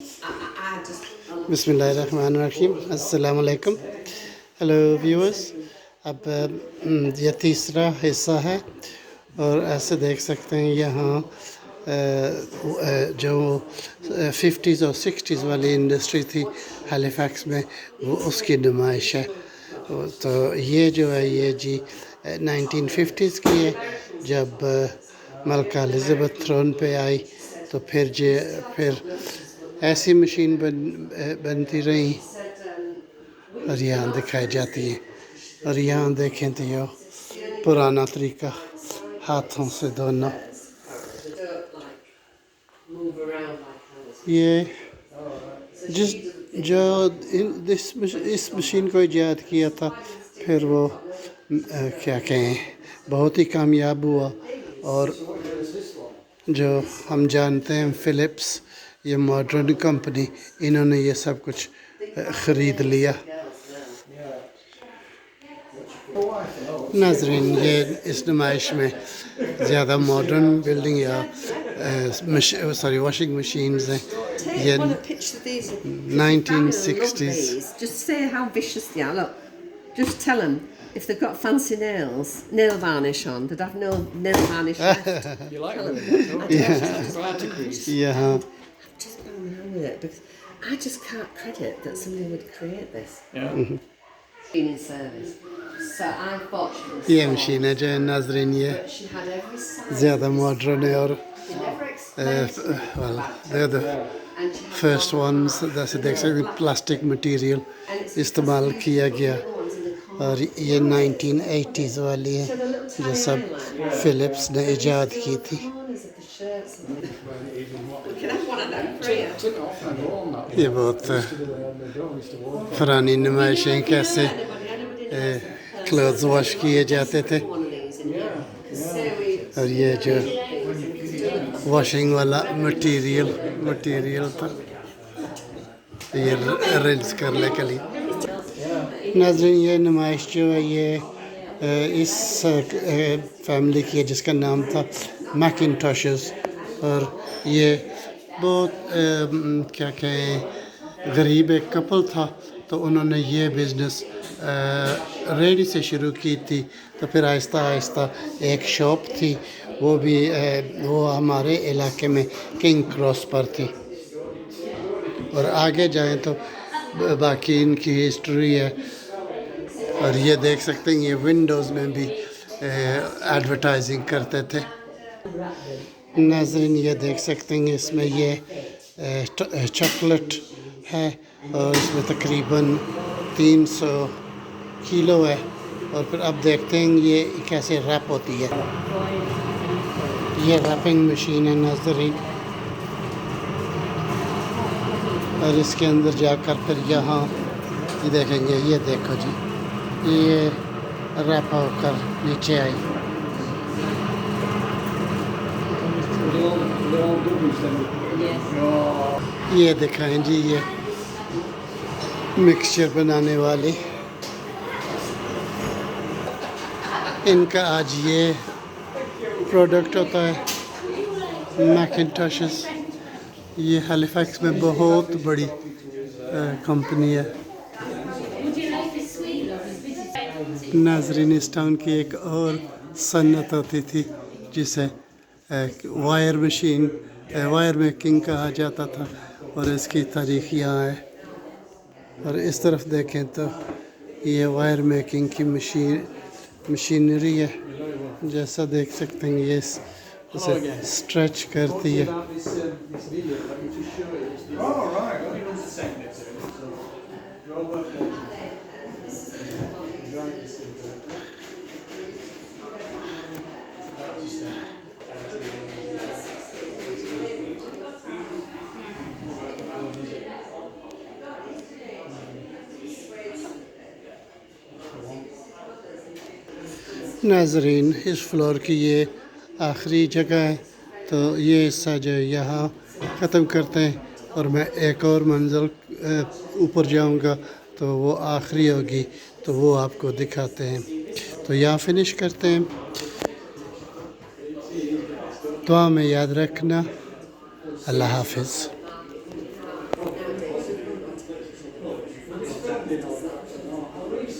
बिस्मिल्लाहिर्रहमानिर्रहीम अस्सलाम वालेकुम हेलो व्यूअर्स अब ये तीसरा हिस्सा है और ऐसे देख सकते हैं यहाँ जो 50s और 60s वाली इंडस्ट्री थी हैलिफैक्स में वो उसकी नुमाइश है। तो ये जो है ये जी 1950s की है जब मलका एलिज़ाबेथ थ्रोन पे आई। तो फिर ऐसी मशीन बनती रही और यहाँ दिखाई जाती है। और यहाँ देखें तो ये पुराना तरीका हाथों से धोना। ये जिस जो इस मशीन को ईजाद किया था फिर वो क्या कहें बहुत ही कामयाब हुआ। और जो हम जानते हैं फिलिप्स ये मॉडर्न कंपनी इन्होंने ये सब कुछ ख़रीद लिया। नाज़रीन ये इस नुमाइश में ज़्यादा मॉडर्न बिल्डिंग या वॉशिंग मशीन्स हैं। ये 1960s। Just say how vicious they are. Look, just tell them if they've got fancy nail varnish on, they'd have no nail varnish left. You like them? Glad to grease. Yeah. I'm just banging on with it because I just can't credit that somebody would create this. Yeah. Cleaning service. So I bought she ये machine है जो नाज़रीन ये she had every size. ज़्यादा modern है और They never explained well they're the and she had first ones जैसे देख सकते हैं प्लास्टिक मटेरियल इस्तेमाल किया गया। और ये 1980s वाली है जो सब फिलिप्स ने ईजाद की थी। ये बहुत पुरानी नुमाइशें कैसे क्लोथ्स वॉश किए जाते थे। और ये जो वॉशिंग वाला मटेरियल था ये रिंस करने के लिए। नाज़रीन ये नुमाइश जो है ये इस फैमिली की है जिसका नाम था मैकिनटॉशेस। और ये बहुत क्या कहें गरीब एक कपल था तो उन्होंने ये बिज़नेस रेडी से शुरू की थी। तो फिर आहिस्ता आहिस्ता एक शॉप थी वो भी वो हमारे इलाके में किंग क्रॉस पर थी। और आगे जाएं तो बाकी इनकी हिस्ट्री है। और ये देख सकते हैं ये विंडोज़ में भी एडवर्टाइजिंग करते थे। नाज़रीन ये देख सकते हैं इसमें ये चॉकलेट है और इसमें तकरीबन 300 किलो है। और फिर अब देखते हैं ये कैसे रैप होती है। ये रैपिंग मशीन है नाज़रीन। और इसके अंदर जाकर फिर यहाँ ये देखेंगे ये देखो जी ये रैप होकर नीचे आई। ये दिखाएं जी ये मिक्सचर बनाने वाली इनका आज ये प्रोडक्ट होता है मैकिंटोशेस। ये हैलिफैक्स में बहुत बड़ी कंपनी है। नाज़रीन इस टाउन की एक और सन्नत होती थी जिसे वायर मेकिंग कहा जाता था और इसकी तारीख़ यहाँ है। और इस तरफ देखें तो ये वायर मेकिंग की मशीनरी है जैसा देख सकते हैं ये इसे स्ट्रेच करती है। नाज़रीन इस फ्लोर की ये आखिरी जगह है तो ये हिस्सा जो यहाँ ख़त्म करते हैं और मैं एक और मंजिल ऊपर जाऊँगा तो वो आखिरी होगी तो वो आपको दिखाते हैं। तो यहाँ फिनिश करते हैं। दुआ में याद रखना। अल्लाह हाफिज़।